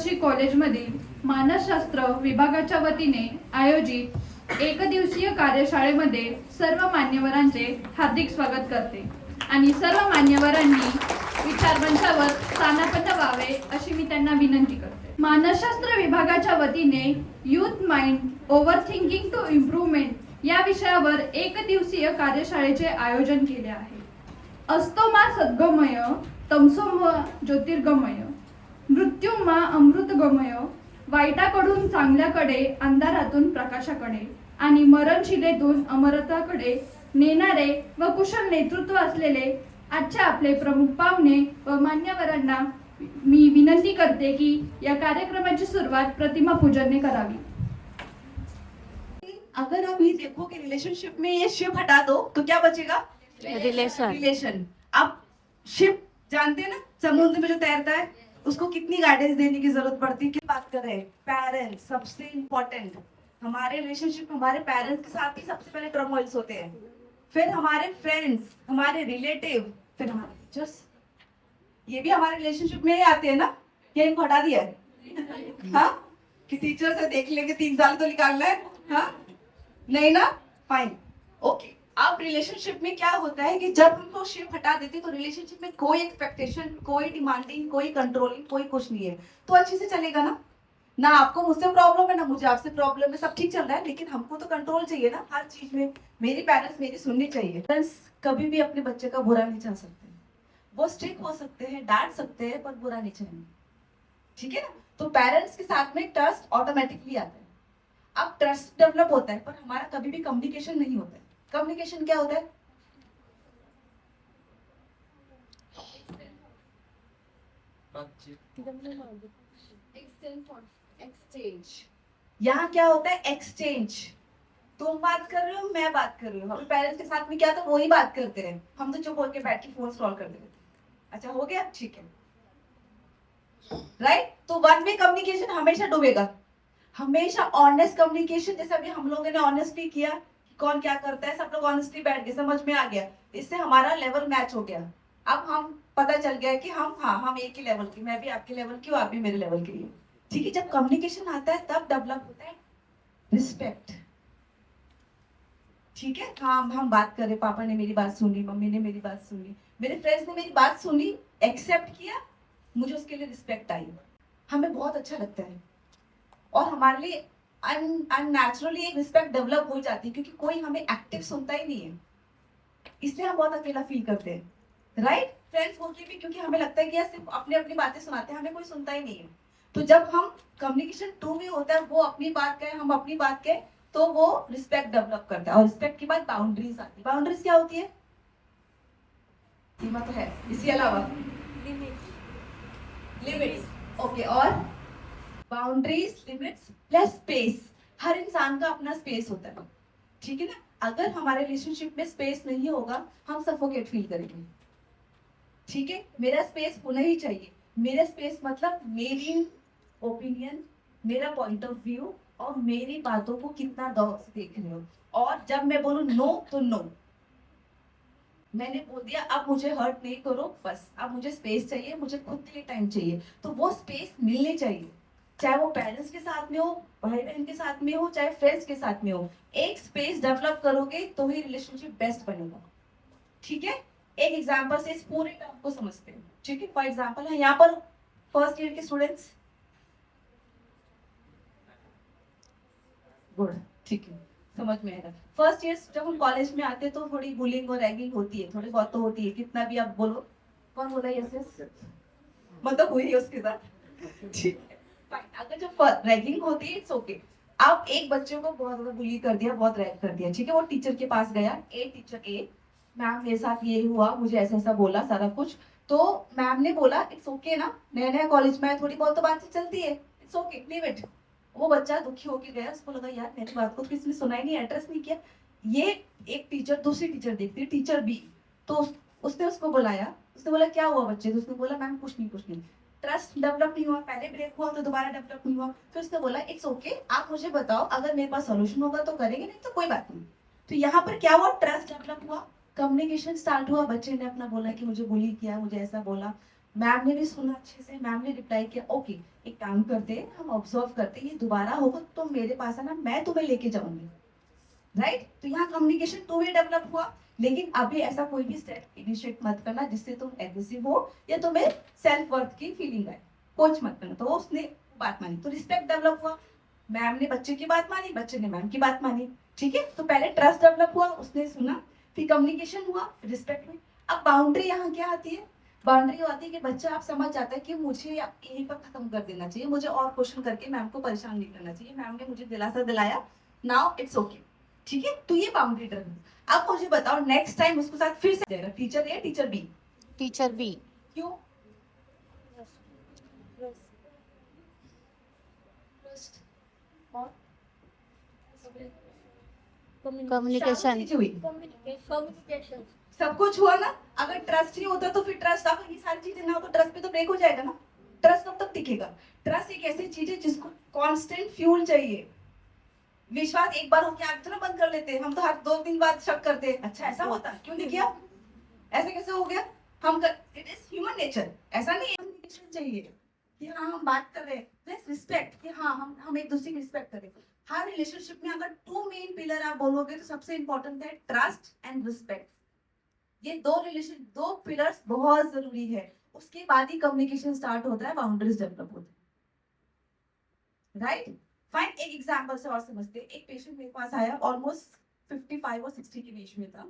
सप्तर्षी कॉलेजमधील मानसशास्त्र विभागाच्या वतीने आयोजित एकदिवसीय कार्यशाळेमध्ये सर्व मान्यवरांचे हार्दिक स्वागत करते आणि सर्व मान्यवरांनी विचारमंचावर स्थानापन्न व्हावे अशी मी त्यांना विनंती करते. मानसशास्त्र विभागाच्या वतीने youth mind overthinking to improvement या विषयावर एक दिवसीय कार्यशाळेचे आयोजन केले आहे. असतो मा सद्गमय तमसो मा ज्योतिर्गमय मृत्युमा अमृतगमय वाईटाकडून चांगल्याकडे अंधारातून प्रकाशाकडे आणि मरणशिलेतून अमरताकडे नेणारे व कुशल नेतृत्व असलेले आजच्या आपले प्रमुख पाहुणे व मान्यवरांना मी विनंती करते की या कार्यक्रमाची सुरुवात प्रतिमा पूजनने करावी. अगर आप ये देखो कि रिलेशनशिप में ये शिप हटा दो तो क्या बचेगा? रिलेशन. आप शिप जानते हैं ना, समुद्र में जो तैरता है उसको कितनी गाइडेंस देने की जरूरत पड़ती है. बात कर रहे हैं पेरेंट्स, सबसे इम्पोर्टेंट. हमारे रिलेशनशिप हमारे पेरेंट्स के साथ ही सबसे पहले टर्मोइल्स होते हैं, फिर हमारे फ्रेंड्स, हमारे रिलेटिव, फिर हमारे टीचर्स. ये भी हमारे रिलेशनशिप में ही आते हैं ना. ये इनको हटा दिया है हाँ कि टीचर से देख लेंगे 3 साल तो निकालना है. हाँ नहीं ना, फाइन, ओके. अब रिलेशनशिप में क्या होता है कि जब हमको शिप हटा देते तो रिलेशनशिप में कोई एक्सपेक्टेशन, कोई डिमांडिंग, कोई कंट्रोलिंग, कोई कुछ नहीं है, तो अच्छे से चलेगा ना. ना आपको मुझसे प्रॉब्लम है ना मुझे आपसे प्रॉब्लम है, सब ठीक चल रहा है. लेकिन हमको तो कंट्रोल चाहिए ना हर चीज में. मेरी पेरेंट्स मेरी सुननी चाहिए. पेरेंट्स कभी भी अपने बच्चे का बुरा नहीं चाह सकते. वो स्ट्रिक्ट हो सकते हैं, डांट सकते हैं, पर बुरा नहीं चाहेंगे. ठीक है ना. तो पेरेंट्स के साथ में ट्रस्ट ऑटोमेटिकली आता है. अब ट्रस्ट डेवलप होता है पर हमारा कभी भी कम्युनिकेशन नहीं होता है. कम्युनिकेशन क्या होता है? एक्सचेंज. यहाँ क्या होता है? एक्सचेंज. तुम बात कर रहे हो, मैं बात कर रही हूँ. हम पेरेंट्स के साथ में क्या था, वो ही बात करते हैं. हम तो चुप होकर बैठ के फोन स्क्रॉल करते रहते. अच्छा हो गया, ठीक है, राइट. तो वन वे कम्युनिकेशन हमेशा डूबेगा. हमेशा ऑनेस्ट कम्युनिकेशन, जैसे अभी हम लोगों ने ऑनेस्टली किया कि कौन क्या करता है, सब लोग ऑनेस्टली बैठ गए, समझ में आ गया. इससे हमारा लेवल मैच हो गया. अब हम पता चल गया कि हम एक ही लेवल की, मैं भी आपके लेवल की हूँ, आप भी मेरे लेवल की. ठीक है. जब कम्युनिकेशन आता है तब डेवलप होता है रिस्पेक्ट. ठीक है. हम बात करें, पापा ने मेरी बात सुनी, मम्मी ने मेरी बात सुनी, मेरे फ्रेंड्स ने मेरी बात सुनी, एक्सेप्ट किया, मुझे उसके लिए रिस्पेक्ट आई, हमें बहुत अच्छा लगता है. और हमारे लिए अननेचुरली एक रिस्पेक्ट डेवलप हो जाती है क्योंकि कोई हमें एक्टिव सुनता ही नहीं है. इसलिए हम बहुत अकेला फील करते हैं, राइट. फ्रेंड्स होके भी क्योंकि हमें लगता है कि यार सिर्फ अपनी अपनी बातें सुनाते हैं, हमें कोई सुनता ही नहीं है. तो जब हम कम्युनिकेशन 2 में होता है, वो अपनी बात कहे, हम अपनी बात कहे, तो वो रिस्पेक्ट डेवलप करता है. और रिस्पेक्ट के बाद बाउंड्रीज आती है. बाउंड्रीज क्या होती है? सीमा तो है, इसके अलावा लिमिट्स. ओके. और बाउंड्रीज, लिमिट्स प्लस स्पेस. हर इंसान का अपना स्पेस होता है. ठीक है ना. अगर हमारे रिलेशनशिप में स्पेस नहीं होगा हम सफोकेट फील करेंगे. ठीक है. मेरा स्पेस होना ही चाहिए. मेरा स्पेस मतलब मेरी ओपिनियन, मेरा पॉइंट ऑफ व्यू और मेरी बातों को कितना गौर से देख रहे हो. और जब मैं बोलूं नो तो नो. मैंने बोल दिया अब मुझे हर्ट नहीं करो, बस अब मुझे स्पेस चाहिए, मुझे खुद के लिए टाइम चाहिए. तो वो स्पेस मिलनी चाहिए, चाहे वो पेरेंट्स के साथ में हो, भाई बहन के साथ में हो, चाहे फ्रेंड्स के साथ में हो. एक स्पेस डेवलप करोगे तो ही रिलेशनशिप बेस्ट बनेगा. ठीक है. एक एग्जांपल से इस पूरे टर्म को समझते हैं. ठीक है. फॉर एग्जांपल है यहाँ पर फर्स्ट ईयर के स्टूडेंट्स. गुड. ठीक है, समझ में आएगा. फर्स्ट ईयर जब हम कॉलेज में आते हैं तो थोड़ी बुलिंग और रैगिंग होती है, थोड़ी बहुत तो होती है. कितना भी आप बोलो, कौन बोला यस यस, मतलब हुई है उसके साथ. ठीक है, फाइन. अगर जब रैगिंग होती है इट्स ओके. आप एक बच्चे को बहुत ज्यादा बुली कर दिया, बहुत रैग कर दिया. ठीक है. वो टीचर के पास गया, टीचर ए, मैम मेरे साथ ये हुआ, मुझे ऐसा ऐसा बोला, सारा कुछ. तो मैम ने बोला इट्स ओके ना, नया नया कॉलेज में थोड़ी बहुत तो बात चलती है, इट्स ओके, लीव इट. वो बच्चा दुखी होके गया. उसको लगा यार मेरी बात को किसी ने सुना ही नहीं, एड्रेस नहीं किया. ये एक टीचर दूसरी टीचर देखती है, टीचर बी. तो उसने उसको बुलाया. उसने बोला क्या हुआ बच्चे? तो उसने बोला मैम कुछ नहीं. ट्रस्ट डेवलप नहीं हुआ. पहले ब्रेक हुआ तो दोबारा डेवलप नहीं हुआ. फिर उसने बोला इट्स ओके, आप मुझे बताओ, अगर मेरे पास सोल्यूशन होगा तो करेंगे, नहीं तो कोई बात नहीं. तो यहाँ पर क्या हुआ? ट्रस्ट डेवलप हुआ, कम्युनिकेशन स्टार्ट हुआ. बच्चे ने अपना बोला कि मुझे बुली किया, मुझे ऐसा बोला. मैम ने भी सुना अच्छे से, मैम ने रिप्लाई किया ओके एक काम करते हैं, हम ऑब्जर्व करते हैं, ये दोबारा होगा तो मेरे पास आना, मैं तुम्हें लेके जाऊंगी। राइट, तो यहाँ कम्युनिकेशन टू वे डेवलप हुआ। लेकिन अभी ऐसा कोई भी स्टेप इनिशिएट मत करना जिससे तुम एग्रेसिव हो या तुम्हें सेल्फ वर्थ की फीलिंग आए, कुछ मत करना। तो उसने बात मानी, तो रिस्पेक्ट डेवलप हुआ। मैम ने बच्चे की बात मानी, बच्चे ने मैम की बात मानी। ठीक है, तो पहले ट्रस्ट डेवलप हुआ, उसने सुना, फिर कम्युनिकेशन हुआ, रिस्पेक्ट हुई। अब बाउंड्री यहाँ क्या आती है? बाउंड्री आती है कि बच्चा आप समझ जाता है कि मुझे यहीं पर खत्म कर देना चाहिए, मुझे और क्वेश्चन करके मैम को परेशान नहीं करना चाहिए, मैम ने मुझे दिलासा दिलाया, नाउ इट्स ओके। ठीक है, तो ये बाउंड्री ड्राइंग। अब मुझे बताओ नेक्स्ट टाइम उसके साथ फिर से जाएगा, teacher A teacher B? Teacher B. क्यों? कम्युनिकेशन। कम्युनिकेशन सब कुछ हुआ ना। अगर ट्रस्ट नहीं होता तो फिर ट्रस्ट, अगर ये सारी चीजें ना हो तो ट्रस्ट पे तो ब्रेक हो जाएगा ना। ट्रस्ट कब तक टिकेगा? ट्रस्ट एक ऐसी चीज है जिसको कांस्टेंट फ्यूल चाहिए। विश्वास एक बार होके आगे तो ना बंद कर लेते हैं, हम तो हर 2 दिन बाद शक करते हैं, अच्छा ऐसा होता क्यों नहीं किया, ऐसे कैसे हो गया, इट इज ह्यूमन नेचर। ऐसा नहीं, कम्युनिकेशन चाहिए कि हाँ हम बात कर रहे हैं, प्लस रिस्पेक्ट कि हाँ हम एक दूसरे की रिस्पेक्ट करें। हर रिलेशनशिप में अगर 2 मेन पिलर आप बोलोगे तो सबसे इंपॉर्टेंट है ट्रस्ट एंड रिस्पेक्ट। ये 2 पिलर्स बहुत जरूरी है, उसके बाद ही कम्युनिकेशन स्टार्ट होता है, बाउंड्रीज डेवलप होते हैं। Right, fine. एक एग्जांपल से और समझते हैं। एक पेशेंट मेरे पास आया, ऑलमोस्ट 55 और 60 के बीच में था,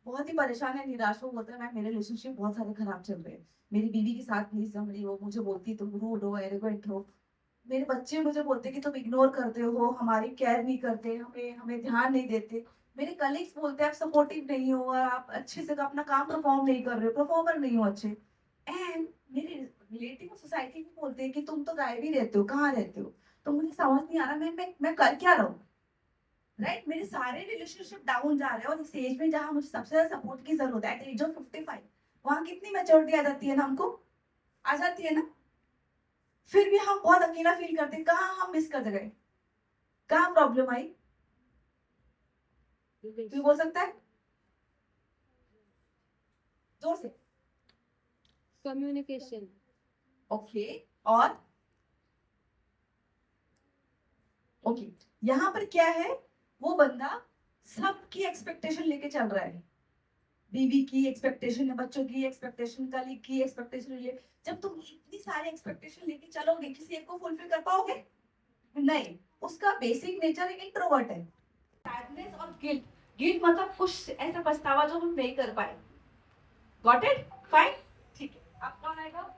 बहुत ही परेशान है, निराश हो, बोलता है मैम मेरे रिलेशनशिप बहुत सारे खराब चल रहे हैं, मेरी बीवी के साथ नहीं जम रही, वो मुझे बोलती तुम रूड हो, एरोगेंट हो, मेरे बच्चे मुझे बोलते कि तुम इग्नोर करते हो, हमारी केयर नहीं करते, हमें हमें ध्यान नहीं देते, मेरे कलीग्स बोलते हैं आप सपोर्टिव नहीं हो, आप अच्छे से अपना काम परफॉर्म नहीं कर रहे हो, परफॉर्मर नहीं हो अच्छे, एंड मेरे रिलेटिव सोसाइटी भी बोलते हैं कि तुम तो गायब ही रहते हो, कहाँ रहते हो। तो मुझे समझ नहीं आ रहा मैं कर क्या रहा हूँ। राइट, मेरे सारे रिलेशनशिप डाउन जा रहे हैं, और इस एज में जहाँ मुझे सबसे ज्यादा सपोर्ट की जरूरत है, एट एज ऑफ 55, वहाँ कितनी मैच्योरिटी आ जाती है ना, हमको आ जाती है ना, फिर भी हम बहुत अकेला फील करते हैं। कहाँ हम मिस कर गए, कहाँ प्रॉब्लम आई, तू बोल सकता है जोर से? कम्युनिकेशन। ओके, और ओके, यहाँ पर क्या है, वो बंदा सबकी एक्सपेक्टेशन लेके चल रहा है, बीवी की एक्सपेक्टेशन है, बच्चों की एक्सपेक्टेशन, कलीग की एक्सपेक्टेशन है। जब तुम इतनी सारी एक्सपेक्टेशन लेके चलोगे, किसी एक को फुलफिल कर पाओगे? नहीं, उसका बेसिक नेचर इंट्रोवर्ट है। सैडनेस और गिल्ट, गिल्ट मतलब कुछ ऐसा पछतावा जो हम नहीं कर पाए। Got it? फाइन, ठीक है। अब कौन आएगा?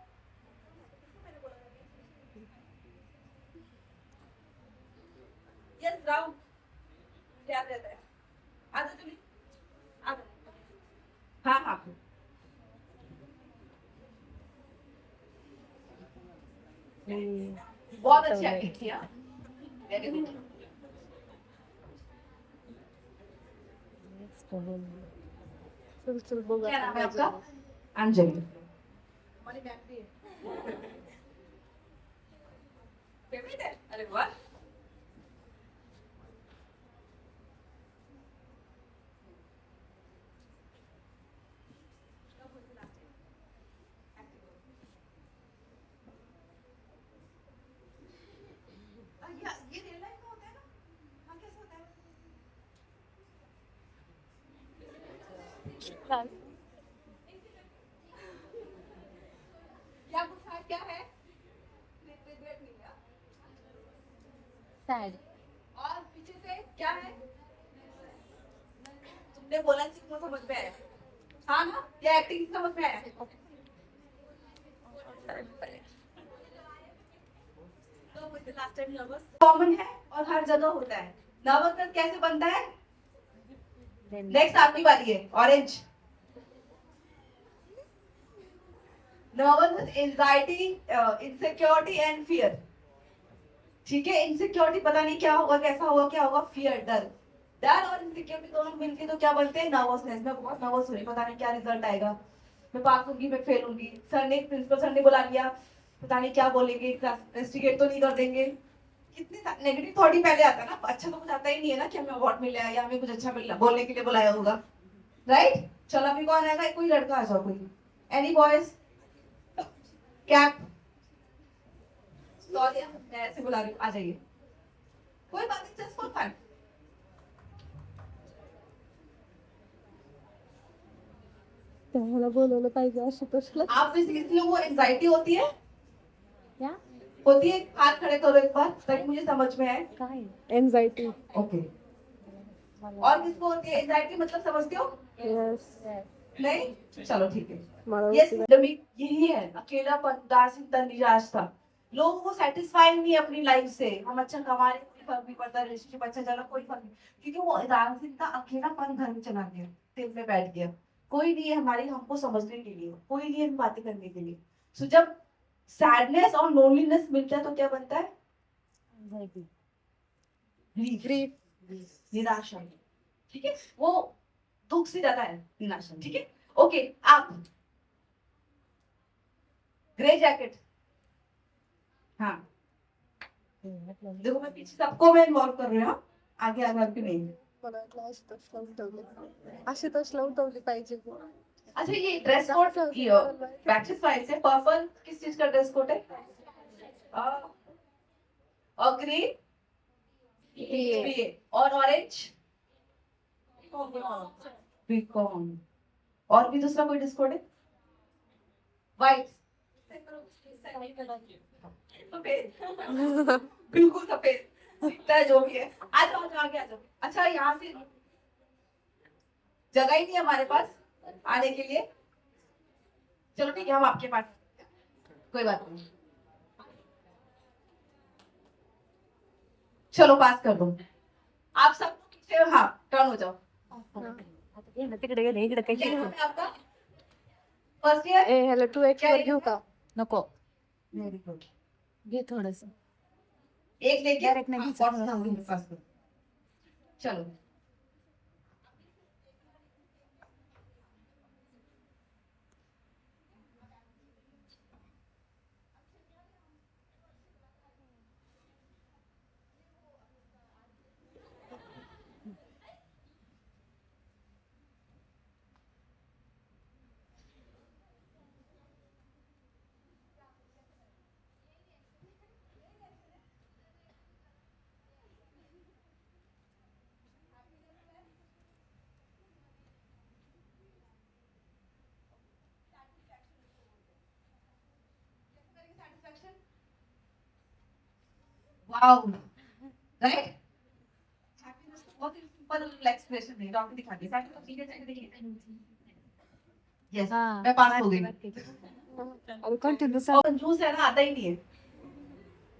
यस राहुल, क्या रहता है? आजा चलिए, आजा। हाँ हाँ, बहुत अच्छी एक्टिंग किया, वेरी गुड। क्या नाम है आपका? अंजलि। हमारी मैम भी है, फेवरेट है? अरे वाह, ये रियल लाइफ में होता है ना? हाँ, कैसे होता है? क्या गुस्सा क्या है? रिग्रेट नहीं है। सैड। और पीछे से क्या है? तुमने बोला कि तुमको समझ में आया, हाँ ना? क्या एक्टिंग समझ में आया? कॉमन है और हर जगह होता है। नर्वसनेस कैसे बनता है? नेक्स्ट आपकी बारी है, orange. Nervousness, anxiety, insecurity and fear. ठीक है, इनसिक्योरिटी पता नहीं क्या होगा, कैसा होगा, क्या होगा, फियर, डर। डर और इनसिक्योरिटी दोनों मिलके तो क्या बनते हैं? नर्वसनेस। मैं बहुत नर्वस हो रही, पता नहीं क्या रिजल्ट आएगा, मैं पास होंगी, मैं फेल होंगी, सर ने, प्रिंसिपल सर ने बुला लिया, पता नहीं क्या बोलेंगे, इन्वेस्टिगेट तो नहीं कर देंगे। कितने नेगेटिव थॉट ही पहले आता है ना, अच्छा तो कुछ आता ही नहीं है ना कि हमें अवार्ड मिला है या हमें कुछ अच्छा मिला, बोलने के लिए बुलाया होगा। राइट, चलो अभी कौन आएगा? कोई लड़का आ जाओ, कोई, एनी बॉयज? कैप। सॉरी मैं ऐसे बुला रही हूँ, आ जाइए। कोई बात नहीं, जस्ट फॉर फन। त्याला बोलवलं पाहिजे आशुतोषला. आप में से किसी लोगों को एंजाइटी होती है? क्या होती है? हाथ खड़े करो एक बार ताकि मुझे समझ में आए। काय एन्झायटी. ओके। और किसको होती है एंजाइटी, मतलब समझते हो? यस. नहीं, चलो ठीक है। मला ये सिम्टम यही है, अकेलापन, उदासीनता, निराशा। लोगों को सेटिस्फाई नहीं है अपनी लाइफ से। हम अच्छा कमा रहे, कोई फर्क नहीं पड़ता, रिलेशनशिप अच्छा चला, कोई फर्क नहीं, क्योंकि वो उदासीनता, अकेलापन घर में चला गया, दिल में बैठ गया। कोई नहीं है हमारी, हमको समझने के लिए, कोई नहीं है बातें करने के लिए। सो जब सैडनेस और लोनलीनेस मिलता है तो क्या बनता है? ग्रीफ, निराशा। ठीक है, वो दुख से ज्यादा है निराशा। ठीक है, ओके। आप ग्रे जैकेट, हाँ देखो मैं पीछे सबको मैं इन्वॉल्व कर रही हूँ, हाँ? आगे आगे आपके नहीं। मला वाटलं आशुतोषला उठवली. आशुतोषला उठवली पाहिजे. अच्छा ये ड्रेस कोड प्रैक्टिस फाइल से पर्पल किस चीज का ड्रेस कोड है? और ग्रीन बीए, और ऑरेंज बीकॉम। और भी दूसरा कोई ड्रेस कोड है? व्हाइट, सफेद, बिल्कुल सफेद दिखता है जो भी है। आ जाओ, आ जाओ, आगे आ जाओ। अच्छा यहाँ से जगह ही नहीं है हमारे पास आने के लिए। चलो ठीक है, हम आपके पास, कोई बात नहीं, चलो पास कर दो। आप सब पीछे, हाँ टर्न हो जाओ। तिकडे गेले इकडे काही क्या नाम है आपका? First year. ए ह्याला 2x वर घेऊ का? नको. Very good. घे थोडस. एक लेके Direct नहीं घ्यायचं. और सामने मेरे पास करो। चलो वाओ, राइट। हैप्पीनेस बहुत ही सिंपल एक्सप्रेशन है, डॉक्टर दिखा दिए साथ में, ठीक है चेक देखिए। यस, मैं पास हो गई। आणि कंटिन्यू और कंजूस है ना, आता ही नहीं है,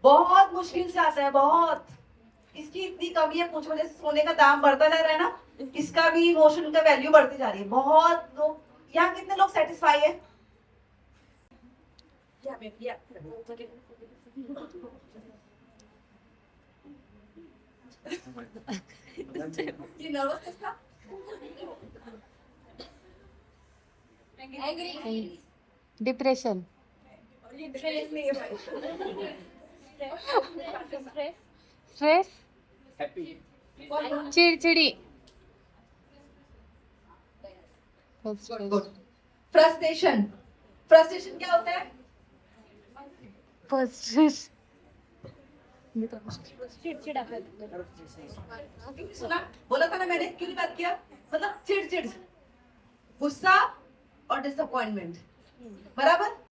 बहुत मुश्किल से आता है, बहुत। इसकी इतनी कमी है, कुछ वजह से सोने का दाम बढ़ता जा रहा है ना, इसका भी इमोशन का वैल्यू बढ़ती जा रही है। बहुत लोग, यहाँ कितने लोग सेटिस्फाई है? ये नर्वसनेस था? डिप्रेशन. ये डिप्रेस नहीं है भाई। स्ट्रेस. चिडचिडी. फ्रस्ट्रेशन, फ्रस्ट्रेशन क्या होता है? फ्रस्ट्रेशन. सुना, बोला था ना मैंने, क्यों नहीं बात किया? मतलब चिड़, गुस्सा और डिसअपॉइंटमेंट, बराबर।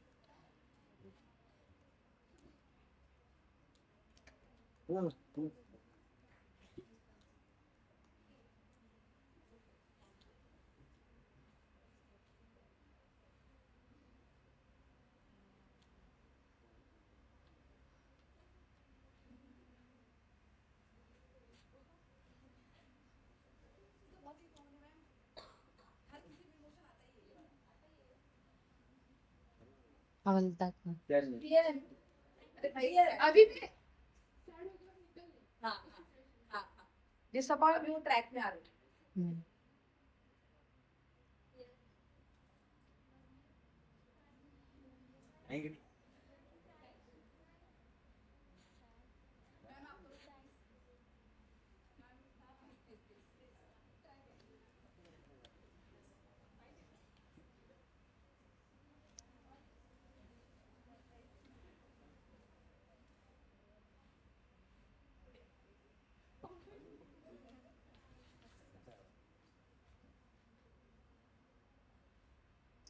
हवलदार. अभी भी हाँ, डिसअपॉइंट अभी वो ट्रैक में आ रहे हैं।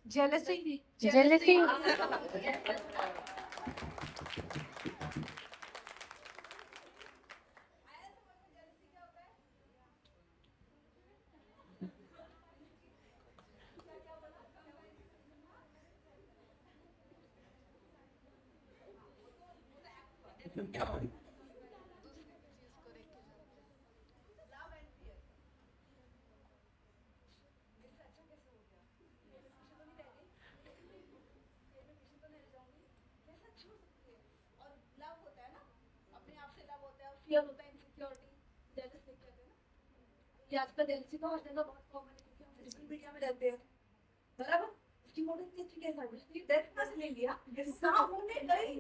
जेलसी जेलसी फियर होता है, इनसिक्योरिटी, जेलसी कहते हैं ना। ये आजकल जेलसी का होने का बहुत कॉमन है क्योंकि हम सोशल मीडिया में रहते हैं, बराबर। उसकी फोटो इतनी अच्छी कैसे आ गई? उसकी डेथ कैसे ले लिया? कहाँ घूमने गई?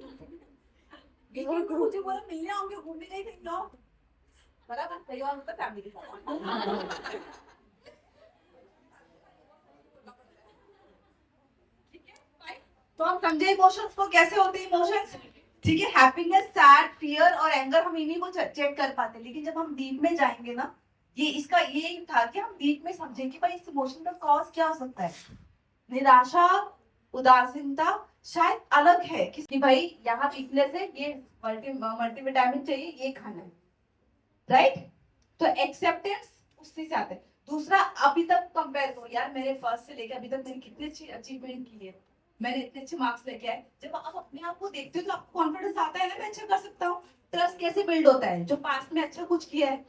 ये मुझे बोला मिलने आओगे, घूमने गई कहीं जाओ, बराबर। परिवार होता है फैमिली के साथ। ठीक है, fine। तो हम समझे इमोशंस को, कैसे होते हैं इमोशंस। ठीक है, हैप्पीनेस, सैड, फियर और एंगर हम इन्हीं को चेक कर पाते हैं, लेकिन जब हम डीप में जाएंगे ना, ये इसका ये था कि हम डीप में समझें कि भाई इस इमोशन का कॉज क्या हो सकता है। निराशा, उदासीनता शायद अलग है कि भाई यहाँ वीकनेस है, ये मल्टीविटामिन चाहिए, ये खाना है, राइट। तो एक्सेप्टेंस उसी से आता है। दूसरा, अभी तक कंपेयर करो यार, मेरे फर्स्ट से लेकर अभी तक मैंने कितनी अच्छी अचीवमेंट की है, मैंने इतने अच्छे मार्क्स लेके आए। जब आप अपने आप को देखते हो तो आपको कॉन्फिडेंस आता है ना, मैं अच्छा कर सकता हूँ। ट्रस्ट कैसे बिल्ड होता है? जो पास्ट में अच्छा कुछ किया है,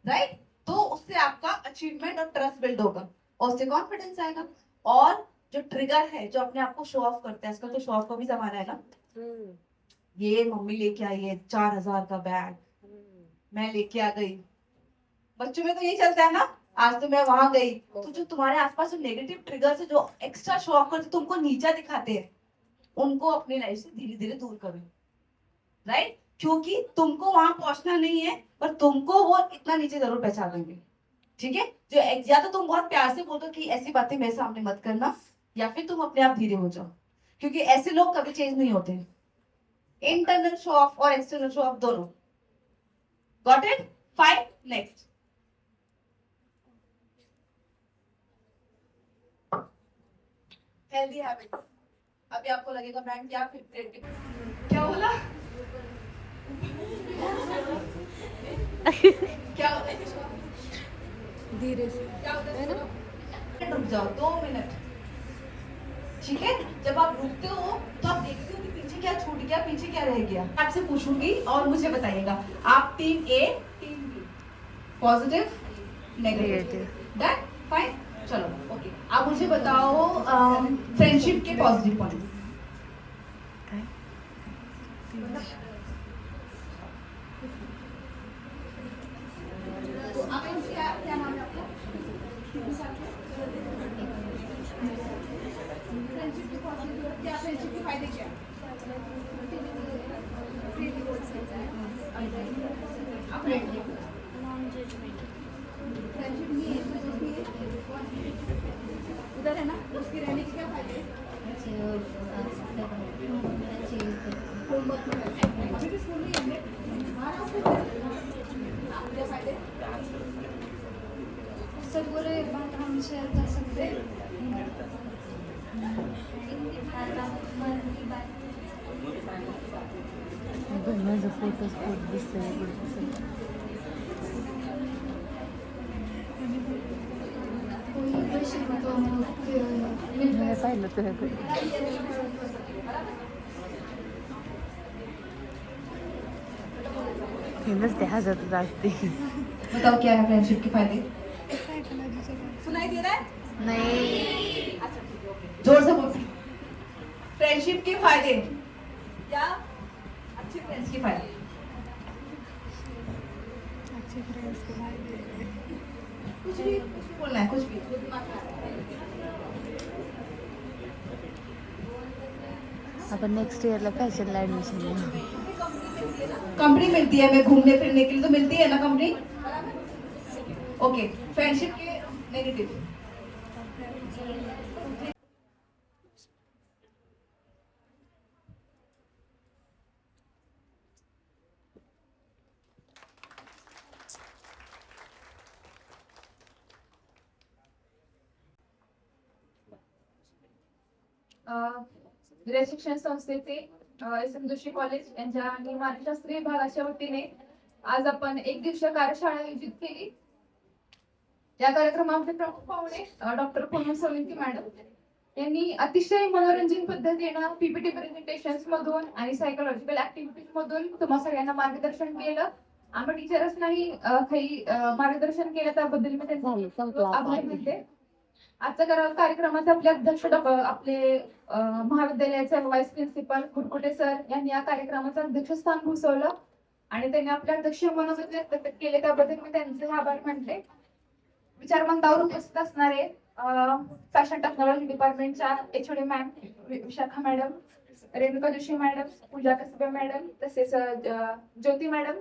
राइट, तो उससे आपका अचीवमेंट और ट्रस्ट बिल्ड होगा और उससे कॉन्फिडेंस आएगा। और जो ट्रिगर है, जो अपने आप को शो ऑफ करता है, इसका तो शो ऑफ का भी जमाना है ना। ये मम्मी लेके आई है 4,000 का बैग, मैं लेके आ गई। बच्चों में तो यही चलता है ना, आज तो मैं वहां गई। तो जो तुम्हारे आसपास जो नेगेटिव ट्रिगर्स है, जो एक्स्ट्रा शो ऑफ करते, तुमको नीचा दिखाते हैं, उनको अपनी लाइफ से धीरे धीरे दूर करो, राइट। क्योंकि तुमको वहां पहुंचना नहीं है, पर तुमको वो इतना नीचे जरूर पहुंचा देंगे। ठीक है, जो या तो तुम बहुत प्यार से बोलो कि ऐसी बातें मेरे सामने मत करना, या फिर तुम अपने आप धीरे हो जाओ, क्योंकि ऐसे लोग कभी चेंज नहीं होते। इंटरनल शो ऑफ और एक्सटर्नल शो ऑफ दोनों। Got it? Fine, next. Healthy habit. अभी आपको लगेगा मैम क्या फिट, क्या बोला? क्या होता है? धीरे से क्या होता है ना? रुक जाओ 2 मिनट। ठीक है, जब आप रुकते हो तो आप देखते हो कि पीछे क्या छूट गया, पीछे क्या रह गया। आपसे पूछूंगी और मुझे बताइएगा, आप team A, team B, positive, negative, done, fine. चलो ओके, आप मुझे बताओ फ्रेंडशिप के पॉजिटिव पॉइंट। तो आप क्या नाम है आपका? फ्रेंडशिप के पॉजिटिव क्या, फ्रेंडशिप के फायदे क्या? फ्रेंडशिप नहीं है तो दोस्ती है, उधर है ना, उसके रहने के क्या फायदे? होमवर्क में अभी भी स्कूल में ही है, बाहर आओ फिर। क्या फायदे? सब बुरे बात हम शेयर कर सकते हैं। माझं फोटोज खूप दिसतंय. कोई पैसे तो मी पाहिलं तुझ्याकडे. हे नसते हसतच असते. बताओ क्या है फ्रेंडशिप के फायदे? सुनाई दे रहा है? नाही. जोर से बोल। फ्रेंडशिप के फायदे क्या? अच्छे फ्रेंड्स के फायदे। कुछ भी बोलना है, कुछ भी जो दिमाग में आ रहा है। आपण नेक्स्ट इयरला फॅशनला ॲडमिशन घेऊ. कंपनी मिलती है, मैं घूमने फिरने के लिए तो मिलती है ना कंपनी। ओके, फ्रेंडशिप के नेगेटिव। जिल्हा शिक्षण संस्थेचे SM जोशी कॉलेज यांच्या आणि मानसशास्त्र विभागाच्या वतीने आज आपण एक दिवसीय कार्यशाळा आयोजित केली. या कार्यक्रमामध्ये प्रमुख पाहुणे डॉक्टर पूनम सोलंकी मॅडम यांनी अतिशय मनोरंजन पद्धतीनं PPT प्रेझेंटेशन्स मधून आणि सायकोलॉजिकल ऍक्टिव्हिटीज मधून तुम्हा सगळ्यांना मार्गदर्शन केलं. आम्ही टीचर्स नाही काही मार्गदर्शन केलं त्याबद्दल मी त्यांचे आभार मानते. आजच्या कार्यक्रमाचे आपले अध्यक्ष आपले महाविद्यालयाचे व्हाईस प्रिन्सिपल कुरकुटे सर यांनी या कार्यक्रमाचं अध्यक्षस्थान भूषवलं आणि त्यांनी आपल्या अध्यक्ष मनोगत व्यक्त केले त्याबद्दल मी त्यांचे आभार मानते. विचारमंचावर उपस्थित असणारे फॅशन टेक्नॉलॉजी डिपार्टमेंटच्या HOD ma'am Vishakha madam, Renuka Joshi madam, Pooja Kasbe madam, तसेच ज्योती मॅडम,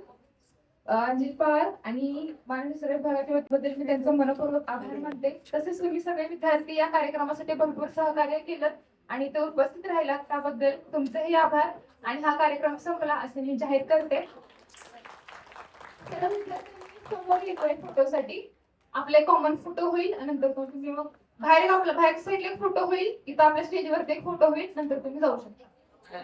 अंजित पवार आणि मानसशास्त्र विभागाच्या बद्दल मी त्यांचा मनपूर्वक आभार मानते. तसेच तुम्ही सगळे विद्यार्थी या कार्यक्रमासाठी भरपूर सहकार्य केलं आणि ते उपस्थित राहिला त्याबद्दल तुमचेही आभार आणि हा कार्यक्रम संपला असे मी जाहीर करते. समोर येतोय फोटोसाठी आपले कॉमन फोटो होईल नंतर तुम्ही मग बाहेर साईडला एक फोटो होईल, इथं आपल्या स्टेजवरती एक फोटो होईल, नंतर तुम्ही जाऊ शकता.